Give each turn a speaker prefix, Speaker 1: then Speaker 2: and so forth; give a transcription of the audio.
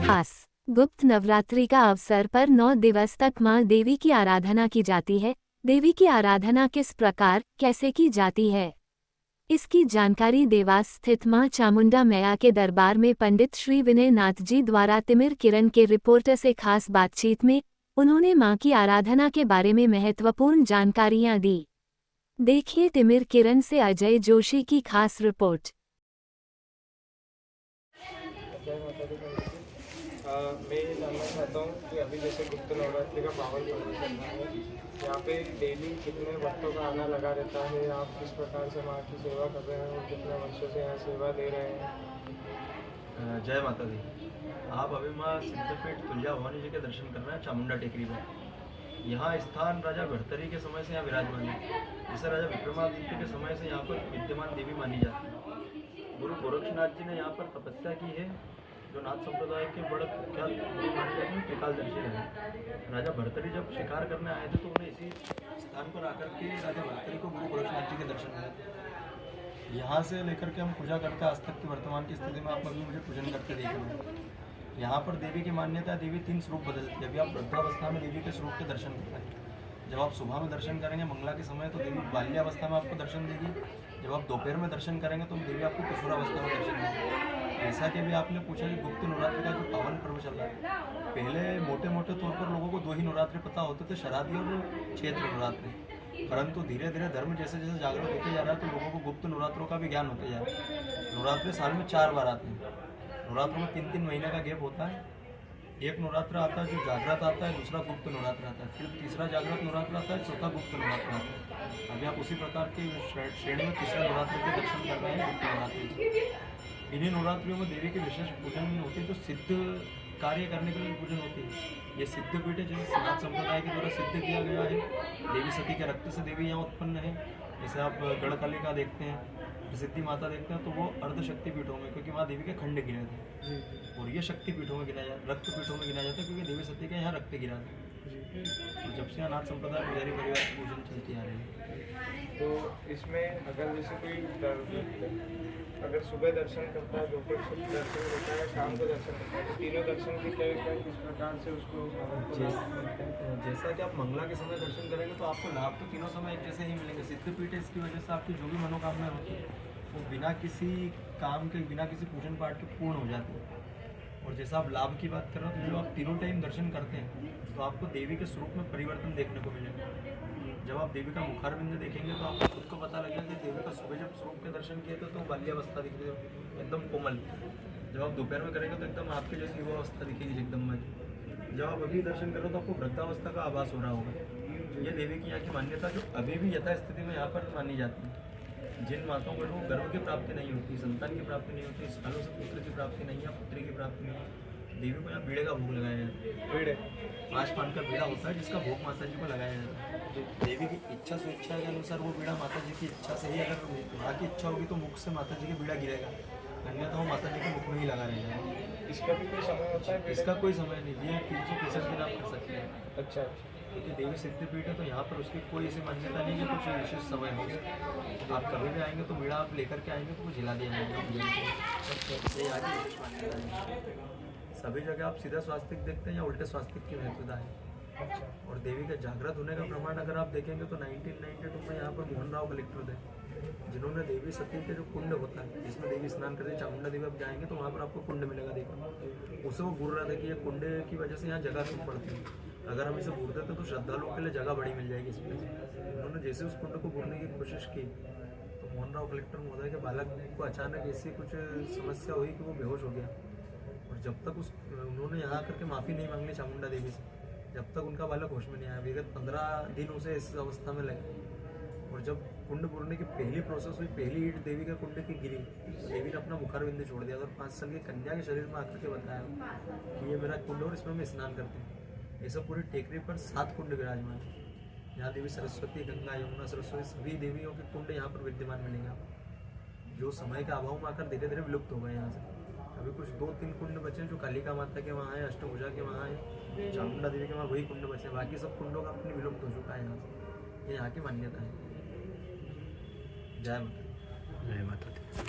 Speaker 1: आस गुप्त नवरात्रि का अवसर पर 9 दिवस तक मां देवी की आराधना की जाती है। देवी की आराधना किस प्रकार कैसे की जाती है, इसकी जानकारी देवास स्थित मां चामुंडा मैया के दरबार में पंडित श्री विनय नाथ जी द्वारा तिमिर किरण के रिपोर्टर से खास बातचीत में उन्होंने मां की आराधना के बारे में महत्वपूर्ण जानकारियां दी। देखिए तिमिर किरण से अजय जोशी की खास रिपोर्ट।
Speaker 2: मैं ये जानना चाहता हूँ कि अभी जैसे गुप्त नवरात्रि का पावन पर्व चल रहा है, यहाँ पे डेली कितने भक्तों का आना लगा रहता है, आप किस प्रकार से माँ की सेवा कर रहे हैं और कितने वर्षों से यहाँ सेवा दे रहे हैं।
Speaker 3: जय माता दी। आप अभी माँ सिद्धपीठ तुलजा भवानी जी के दर्शन कर रहे हैं चामुंडा टेकरी में। यहाँ स्थान राजा भर्तरी के समय से यहाँ विराजमान है। जैसे राजा विक्रमादित्य के समय से यहाँ पर विद्यमान देवी मानी जाती है। गुरु गोरक्षनाथ जी ने यहाँ पर तपस्या की है, जो नाथ संप्रदाय के बड़े प्रख्यात गुरु माने जाते हैं, त्रिकालदर्शी रहे। राजा भर्तरी जब शिकार करने आए थे तो उन्हें इसी स्थान पर आकर के राजा भर्तरी को गुरु गोरक्षनाथ जी के दर्शन मिले। यहाँ से लेकर के हम पूजा करते हैं आज तक की वर्तमान की स्थिति में आप अभी मुझे पूजन करते देख रहे हैं। यहाँ पर देवी की मान्यता है, देवी 3 स्वरूप बदलती है। अभी आप वृद्धावस्था में देवी के स्वरूप के दर्शन कर रहे हैं। जब आप सुबह में दर्शन करेंगे मंगला के समय तो देवी बाल्यावस्था में आपको दर्शन देगी। जब आप दोपहर में दर्शन करेंगे तो देवी आपको किशोरावस्था में दर्शन देगी। जैसा कि अभी आपने पूछा कि गुप्त नवरात्रि का जो पावन पर्व चल रहा है, पहले मोटे मोटे तौर पर लोगों को 2 ही नवरात्रि पता होते थे, शरादी और चैत्र नवरात्रि। परंतु धीरे धीरे धर्म जैसे जैसे जागरूक होते जा रहा है तो लोगों को गुप्त नवरात्रों का भी ज्ञान होते जा रहा है। नवरात्रि साल में 4 बार आते हैं। नवरात्रों में 3-3 महीने का गैप होता है। एक नवरात्र आता है जो जागृत आता है, दूसरा गुप्त नवरात्र आता है, फिर तीसरा जागृत नवरात्र आता है, चौथा गुप्त नवरात्र आता है। अभी आप उसी प्रकार की श्रेणी में तीसरा नवरात्र के दर्शन कर रहे हैं, गुप्त नवरात्रि। इन्हीं नवरात्रियों में देवी की विशेष पूजन होती है, जो सिद्ध कार्य करने के लिए पूजन होती है। ये सिद्ध पीठ है, जैसे नाथ संप्रदाय के द्वारा सिद्ध किया गया है। देवी सती के रक्त से देवी यहाँ उत्पन्न है। जैसे आप गढ़कालिका देखते हैं, प्रसिद्धि माता देखते हैं, तो वो अर्धशक्ति पीठों में, क्योंकि वहाँ देवी के खंड गिरे थे, और ये शक्ति पीठों में गिना जाता, रक्त पीठों में गिना जाता है, क्योंकि देवी सती का यहाँ रक्त गिरा था। तो जब से यहाँ नाथ संप्रदाय पुजारी परिवार की पूजन चलती आ रही है।
Speaker 2: तो इसमें अगर जैसे कोई अगर सुबह दर्शन करता है, दोपहर दर्शन करता है, शाम को दर्शन करता है, तो तीनों दर्शन की क्या किस प्रकार से उसको
Speaker 3: जैसा कि आप मंगला के समय दर्शन करेंगे तो आपको लाभ तो तीनों समय एक जैसे ही मिलेंगे। सिद्धपीठ है, इसकी वजह से आपकी जो भी मनोकामना होती है वो बिना किसी काम के, बिना किसी पूजन पाठ के पूर्ण हो जाती है। और जैसा आप लाभ की बात कर रहे हो, तो जो आप तीनों टाइम दर्शन करते हैं तो आपको देवी के स्वरूप में परिवर्तन देखने को मिलेगा। जब आप देवी का मुखारबिंद देखेंगे तो आपको खुद को पता लगेगा कि देवी का सुबह जब स्वरूप के दर्शन किए थे तो बाल्यावस्था दिख रही है, एकदम कोमल। जब आप दोपहर में करेंगे तो एकदम आपकी जैसी युवावस्था दिखेगी एकदम में। जब आप अभी दर्शन करो तो आपको वृद्धावस्था का आभास हो रहा होगा। ये देवी की यहाँ की मान्यता जो अभी भी यथास्थिति में यहाँ पर मानी जाती है। जिन माताओं को गर्भ की प्राप्ति नहीं होती, संतान की प्राप्ति नहीं होती, सालों से पुत्र की प्राप्ति नहीं है, पुत्री की प्राप्ति नहीं है, देवी को यहाँ बीड़े का भोग लगाया जाता है। बीड़े 5 पान का बीड़ा होता है, जिसका भोग माता जी को लगाया जाता है। देवी की इच्छा स्वेच्छा के अनुसार वो बीड़ा माता जी की इच्छा से ही, अगर माँ की इच्छा होगी तो मुख से माता जी का बीड़ा गिरेगा, अन्यथा वो माता जी के मुख में ही लगा रहेगा।
Speaker 2: इसका भी कोई समय होता है?
Speaker 3: इसका कोई समय नहीं, ये 365 दिन आप कर सकते हैं।
Speaker 2: अच्छा,
Speaker 3: क्योंकि देवी सिद्धपीठ है तो यहाँ पर उसकी कोई ऐसी मान्यता नहीं कि कुछ विशेष समय हो। आप कभी भी आएंगे तो बीड़ा आप लेकर के आएंगे तो वो जिला दिया जाएगा। ये आगे मान्यता है। सभी जगह आप सीधा स्वास्तिक देखते हैं या उल्टे स्वास्तिक की महत्वता है। और देवी का जागृत होने का प्रमाण अगर आप देखेंगे तो 1992 में यहाँ पर मोहन राव कलेक्टर थे, जिन्होंने देवी सती के जो कुंड होता है जिसमें देवी स्नान करते हैं, चामुंडा देवी आप जाएंगे तो वहाँ पर आपको कुंड मिलेगा देखने। उसे वो बोल रहा था कि ये कुंड की वजह से यहाँ जगह कम पड़ती है, अगर हम इसे बूढ़ देते तो श्रद्धालुओं के लिए जगह बड़ी मिल जाएगी इसमें। उन्होंने जैसे उस कुंड को बूढ़ने की कोशिश की तो मोहन राव कलेक्टर महोदय के बालक को अचानक ऐसी कुछ समस्या हुई कि वो बेहोश हो गया। और जब तक उन्होंने यहाँ आकर के माफ़ी नहीं मांग ली चामुंडा देवी से, जब तक उनका बालक होश में नहीं आया। विगत 15 दिन उसे इस अवस्था में लगे। और जब कुंड पूरने की पहली प्रोसेस हुई, पहली ईंट देवी के कुंड की गिरी, तो देवी ने अपना मुखारबिंद छोड़ दिया और 5 साल की कन्या के शरीर में आकर के बताया कि ये मेरा कुंड और इसमें मैं स्नान करती हूँ। ऐसा पूरी टेकरी पर 7 कुंड विराजमान है। यहाँ देवी सरस्वती, गंगा, यमुना, सरस्वती सभी देवियों के कुंड यहाँ पर विद्यमान मिलेंगे आपको, जो समय के अभाव में आकर धीरे धीरे विलुप्त हो गए यहाँ से। अभी कुछ 2-3 कुंड बचे हैं जो कालिका माता के वहाँ है, अष्टभुजा के वहाँ है, चामुंडा देवी के वहाँ वही कुंड बचे हैं। बाकी सब कुंडों का अपनी विलुप्त हो चुका है यहाँ से। ये यहाँ की मान्यता है। जय माता।
Speaker 4: जय माता दी।